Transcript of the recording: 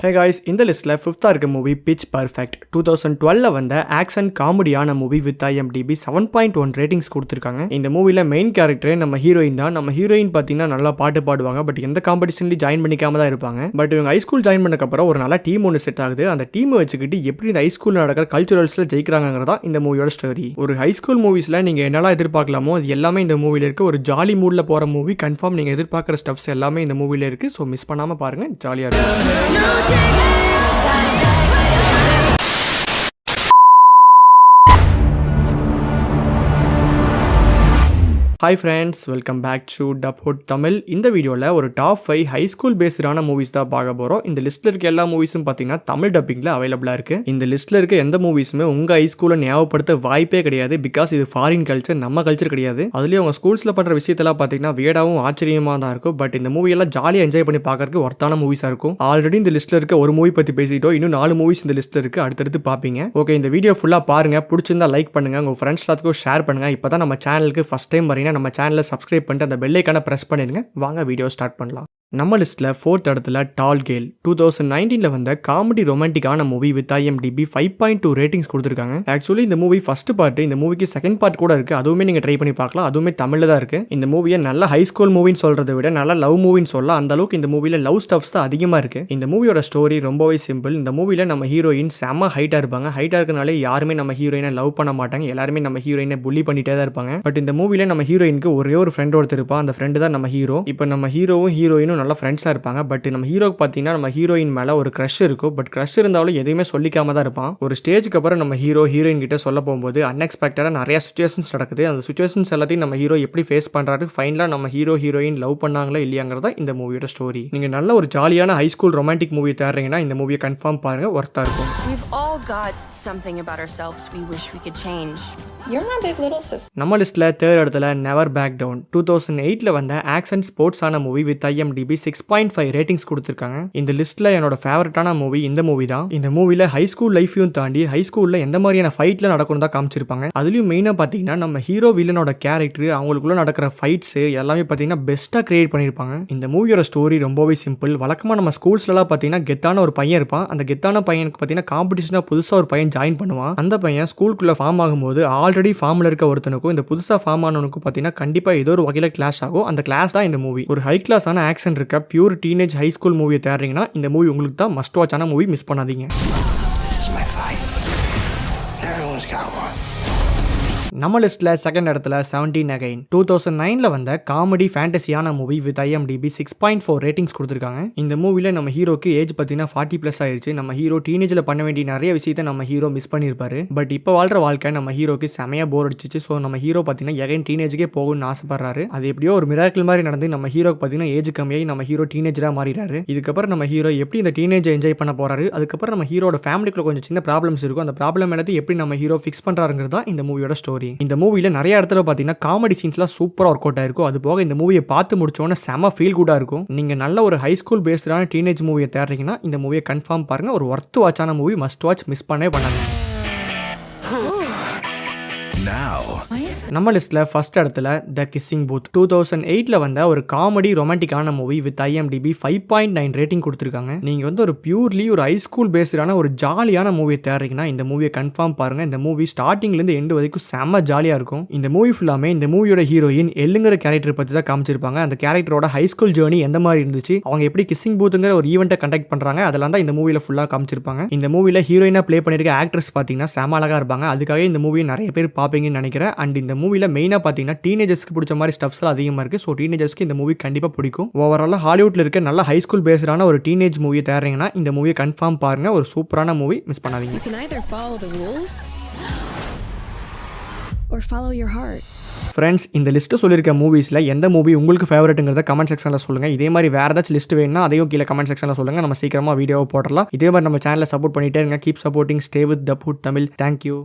Hey guys, இந்த லிஸ்ட்ல 5th இருக்க மூவி பிட்ச் பர்ஃபெக்ட் 2012ல வந்த ஆக்ஷன் காமெடியான மூவி வித் IMDb 7.1 ரேட்டிங்ஸ் கொடுத்திருக்காங்க. இந்த மூவில மெயின் கேரக்டரே நம்ம ஹீரோயின் தான். நம்ம ஹீரோயின் பாத்தீங்கன்னா நல்லா பாட்டு பாடுவாங்க. பட் எந்த காம்படிஷன்லயும் ஜாயின் பண்ணிக்காம தான் இருப்பாங்க. பட் இவங்க ஹைஸ்கூல் ஜாயின் பண்ணதுக்கு அப்புறம் ஒரு நல்ல டீம் ஒன்று செட் ஆகுது. அந்த டீம் வச்சுக்கிட்டு எப்படி இந்த ஹைஸ்கூல்ல நடக்கிற கல்ச்சுரல்ஸ்ல ஜெயிக்கிறாங்கிறதா இந்த மூவியோட ஸ்டோரி. ஒரு ஹைஸ்கூல் மூவிஸ்ல நீங்க என்னெல்லாம் எதிர்பார்க்கலாமோ அது எல்லாமே இந்த மூவில இருக்கு. ஒரு ஜாலி மூட்ல போற மூவி. கன்ஃபார்ம் நீங்க எதிர்பார்க்குற ஸ்டப்ஸ் எல்லாமே இந்த மூவில இருக்கு. ஸோ மிஸ் பண்ணாம பாருங்க, ஜாலியா இருக்கும். Hi friends, welcome back to டப்ஹுட் தமிழ். இந்த வீடியோவில் ஒரு டாப் 5 ஹை ஸ்கூல் பேஸ்டான மூவிஸ் தான் பார்க்க போகிறோம். இந்த லிஸ்ட்டில் இருக்க எல்லா மூவிஸும் பார்த்தீங்கன்னா தமிழ் டப்பிங்கில் அவைலபிளாக இருக்குது. இந்த லிஸ்ட்டில் இருக்க எந்த மூவிஸுமே உங்கள் ஹை ஸ்கூலை ஞாபகப்படுத்த வாய்ப்பே கிடையாது. பிகாஸ் இது ஃபாரின் கல்ச்சர், நம்ம கல்ச்சர் கிடையாது. அதுலேயும் அவங்க ஸ்கூல்ஸில் பண்ணுற விஷயத்தெல்லாம் பார்த்தீங்கன்னா வேடாவும் ஆச்சரியமாக தான் இருக்கும். பட் இந்த மூவியெல்லாம் ஜாலியாக என்ஜாய் பண்ணி பார்க்கறதுக்கு ஒர்த்தான மூவிஸாக இருக்கும். ஆல்ரெடி இந்த லிஸ்ட்டில் இருக்க ஒரு மூவி பற்றி பேசிட்டோம். இன்னும் 4 மூவிஸ் இந்த லிஸ்ட்டில் இருக்குது. அடுத்தடுத்து பார்ப்பீங்க. ஓகே, இந்த வீடியோ ஃபுல்லாக பாருங்கள். பிடிச்சிருந்தா லைக் பண்ணுங்கள், உங்கள் ஃப்ரெண்ட்ஸ் எல்லாத்துக்கும் ஷேர் பண்ணுங்கள். இப்போ தான் நம்ம சேனலுக்கு ஃபஸ்ட் டைம் வரீங்கன்னா நம்ம சேனலை சப்ஸ்கிரைப் பண்ணிட்டு அந்த பெல் ஐகானை பிரஸ் பண்ணிடுங்க. வாங்க வீடியோ ஸ்டார்ட் பண்ணலாம். நம்ம லிஸ்ட்டில் 4th இடத்துல டால் கேல் 2019ல வந்த காமெடி ரொமான்டிக்கான மூவி வித் IMDb 5.2 ரேட்டிங்ஸ் கொடுத்துருக்காங்க. ஆக்சுவலி இந்த மூவி ஃபர்ஸ்ட் பார்ட், இந்த மூவிக்கு செகண்ட் பார்ட் கூட இருக்குது. அதுவுமே நீங்கள் ட்ரை பண்ணி பார்க்கலாம். அதுவுமே தமிழில் தான் இருக்குது. இந்த மூவியை நல்ல ஹை ஸ்கூல் மூவின்னு சொல்கிறத விட நல்ல லவ் மூவின்னு சொல்லலாம். அந்த அளவுக்கு இந்த மூவியில் லவ் ஸ்டப்ஸ் தான் அதிகமாக இருக்குது. இந்த மூவியோட ஸ்டோரி ரொம்பவே சிம்பிள். இந்த மூவியில் நம்ம ஹீரோயின் செம்ம ஹைட்டாக இருப்பாங்க. ஹைட்டாக இருக்கனாலே யாருமே நம்ம ஹீரோயினை லவ் பண்ண மாட்டாங்க. எல்லாருமே நம்ம ஹீரோயினை புள்ளி பண்ணிட்டே தான் இருப்பாங்க. பட் இந்த மூவியில் நம்ம ஹீரோயினுக்கு ஒரே ஒரு ஃப்ரெண்ட் ஒருத்தர் இருப்பான். அந்த ஃப்ரெண்டு தான் நம்ம ஹீரோ. இப்போ நம்ம ஹீரோவும் ஹீரோயினும் நல்ல ஃப்ரெண்ட்ஸாக இருப்பாங்க. பட் நம்ம ஹீரோக்கு பார்த்தீங்கன்னா நம்ம ஹீரோயின் மேலே ஒரு க்ரஷ் இருக்கும். பட் க்ரஷ் இருந்தாலும் எதையுமே சொல்லிக்காம தான் இருப்பான். ஒரு ஸ்டேஜுக்கு அப்புறம் நம்ம ஹீரோயின் கிட்ட சொல்ல போகும்போது அன்எக்ஸ்பெக்டடாக நிறைய சுச்சுவேஷன்ஸ் நடக்குது. அந்த சுச்சுவேஷன்ஸ் எல்லாத்தையும் நம்ம ஹீரோ எப்படி ஃபேஸ் பண்ணுறாரு, ஃபைனலாக நம்ம ஹீரோயின் லவ் பண்ணாங்களா இல்லையாங்கிறதா இந்த மூவியோட ஸ்டோரி. நீங்கள் நல்ல ஒரு ஜாலியான ஹை ஸ்கூல் ரொமான்டிக் மூவி தேடுறீங்கன்னா இந்த மூவியை கன்ஃபார்ம் பாருங்க, ஒர்த்தாக இருக்கும். நம்ம லிஸ்ட்ல 3rd இடத்துல நெவர் பேக் டவுன் 2008ல வந்த ஆக்ஷன் ஸ்போர்ட்ஸான மூவி வித் IMDb 6.5 ரேட்டிங்ஸ் கொடுத்துருக்காங்க. இந்த லிஸ்ட்ல என்னோட ஃபேவரட்டான மூவி இந்த மூவி தான். இந்த மூவில ஹை ஸ்கூல் லைஃபையும் தாண்டி ஹை ஸ்கூல்ல எந்த மாதிரியான ஃபைட்ல நடக்கும் தான் காமிச்சிருப்பாங்க. அதுலயும் மெயினா பாத்தீங்கன்னா நம்ம ஹீரோ வில்லனோட கேரக்டர், அவங்களுக்குள்ள நடக்கிற ஃபைட்ஸ் எல்லாமே பாத்தீங்கன்னா பெஸ்டா கிரியேட் பண்ணிருப்பாங்க. இந்த மூவியோட ஸ்டோரி ரொம்பவே சிம்பிள். வழக்கமா நம்ம ஸ்கூல்ஸ்லாம் பாத்தீங்கன்னா கெத்தான ஒரு பையன் இருப்பான். அந்த கெத்தான பையனுக்கு பாத்தீங்கன்னா காம்படிஷனா புதுசா ஒரு பையன் ஜாயின் பண்ணுவான். அந்த பையன் ஸ்கூலுக்குள்ள ஃபார்ம் ஆகும்போது ஆல்ரெடி ஃபார்ம்ல இருக்க ஒருத்தனுக்கும் இந்த புதுசா ஃபார்ம் ஆனவனுக்கும் பாத்தீங்கன்னா கண்டிப்பா ஏதோ ஒரு வகையில கிளாஷ் ஆகும். அந்த கிளாஸ் தான் இந்த மூவி. ஒரு ஹை கிளாஸான ஆக்ஷன் இருக்க பியூர் டீனேஜ் ஹை ஸ்கூல் மூவியை தேடுறீங்கன்னா இந்த மூவி உங்களுக்கு தான் மஸ்ட் வாட்சான மூவி. மிஸ் பண்ணாதீங்க. நம்ம லிஸ்ட்ல 2nd இடத்துல 17 அகைன் 2009ல வந்த காமெடி ஃபேண்டசியான மூவி வித் IMDb 6.4 ரேட்டிங்ஸ் கொடுத்துருக்காங்க. இந்த மூவில நம்ம ஹீரோக்கு ஏஜ் பார்த்தீங்கன்னா 40+ ஆயிருச்சு. நம்ம ஹீரோ டீனேஜ்ல பண்ண வேண்டிய நிறைய விஷயத்தை நம்ம ஹீரோ மிஸ் பண்ணியிருப்பாரு. பட் இப்போ வாழ்ற வாழ்க்கை நம்ம ஹீரோக்கு செமையா போர் அடிச்சிச்சு. ஸோ நம்ம ஹீரோ பார்த்தீங்கன்னா எகைன் டீனேஜுக்கே போகணும்னு ஆசைப்படுறாரு. அது எப்படியோ ஒரு மிராக்கிள் மாதிரி நடந்து நம்ம ஹீரோக்கு பார்த்தீங்கன்னா ஏஜ் கம்மியாகி நம்ம ஹீரோ டீனேஜரா மாறிடுறாரு. இதுக்கப்புறம் நம்ம ஹீரோ எப்படி இந்த டீனேஜ் என்ஜாய் பண்ண போறாரு, அதுக்கப்புறம் நம்ம ஹீரோட ஃபேமிலிக்குள்ள கொஞ்சம் சின்ன ப்ராப்ளம்ஸ் இருக்கும். அந்த ப்ராப்ளம் எல்லாத்தையும் எப்படி நம்ம ஹீரோ ஃபிக்ஸ் பண்றாருங்கிறது தான் இந்த மூவியோட ஸ்டோரி. இந்த மூவில நிறைய இடத்துல பாத்தீங்கன்னா காமெடி சீன்ஸ்லாம் சூப்பரா ஒர்க் அவுட் ஆயிருக்கும். அது போக இந்த மூவியை பார்த்து முடிச்சோன்னா செம ஃபீல் குட்டா இருக்கும். நீங்க நல்ல ஒரு ஹை ஸ்கூல் பேஸ்டான டீனேஜ் மூவியை தேடுறீங்கன்னா இந்த மூவியை கன்ஃபார்ம் பாருங்க. ஒரு ஒர்த் வாட்சான மூவி, மஸ்ட் வாட்ச், மிஸ் பண்ணவே பண்ணாதீங்க. நம்ம லிஸ்ட்ல 1st இடத்துல த கிஸ்ஸிங் பூத் 2008ல வந்த ஒரு காமெடி ரொமான்டிக்கான மூவி வித் IMDb 5.9 ரேட்டிங் கொடுத்துருக்காங்க. நீங்க ஒரு பியூர்லி ஒரு ஹை ஸ்கூல் பேஸ்டான ஒரு ஜாலியான மூவியை தேடுறீங்கன்னா இந்த மூவியை கன்ஃபார்ம் பாருங்க. இந்த மூவி ஸ்டார்டிங்ல இருந்து எண்ட் வரைக்கும் செம்ம ஜாலியா இருக்கும். இந்த மூவி ஃபுல்லாமே இந்த மூவியோட ஹீரோயின் எல்லுங்கிற கேரக்டர் பத்தி தான் காமிச்சிருப்பாங்க. அந்த கேரக்டரோட ஹை ஸ்கூல் ஜேர்னி எந்த மாதிரி இருந்துச்சு, அவங்க எப்படி கிஸ்ஸிங் பூத்துங்கிற ஒரு ஈவெண்ட்டை கண்டக்ட் பண்றாங்க, அதெல்லாம் தான் இந்த மூவில ஃபுல்லா காமிச்சிருப்பாங்க. இந்த மூவில ஹீரோயினா ப்ளே பண்ணிருக்க ஆக்ட்ரஸ் பாத்தீங்கன்னா செம அழகா இருப்பாங்க. அதுக்காக இந்த மூவியை நிறைய பேர் பாப்பீங்கன்னு நினைக்கிறேன். அண்ட் இந்த மூவில மெயினா பாத்தீங்கன்னா டீனேஜர்ஸ்க்கு பிடிச்ச மாதிரி ஸ்டப்ஸ் எல்லாம் அதிகமா இருக்கு. ஸோ டீனேஜர்ஸ்க்கு இந்த மூவி கண்டிப்பா பிடிக்கும். ஓவராலா ஹாலிவுட்ல இருக்க நல்ல ஹை ஸ்கூல் பேஸ்டான ஒரு டீனேஜ் மூவியை தேடுறீங்கன்னா இந்த மூவியை கன்ஃபார்ம் பாருங்க. ஒரு சூப்பரான மூவி, மிஸ் பண்ணாதீங்க. ஃப்ரெண்ட்ஸ், இந்த லிஸ்ட்டு சொல்லியிருக்க மூவிஸில் எந்த மூவி உங்களுக்கு ஃபேவரட்டுங்கிறத கமெண்ட் செக்ஷனில் சொல்லுங்கள். இதே மாதிரி வேறு ஏதாச்சும் லிஸ்ட் வேணும்னா அதையும் கீழே கமெண்ட் செக்ஷனில் சொல்லுங்கள். நம்ம சீக்கிரமாக வீடியோவை போடலாம். இதே மாதிரி நம்ம சேனலை சப்போர்ட் பண்ணிட்டே இருங்க. Keep supporting. ஸ்டே வித் டப்ஹுட் தமிழ். தேங்க்யூ.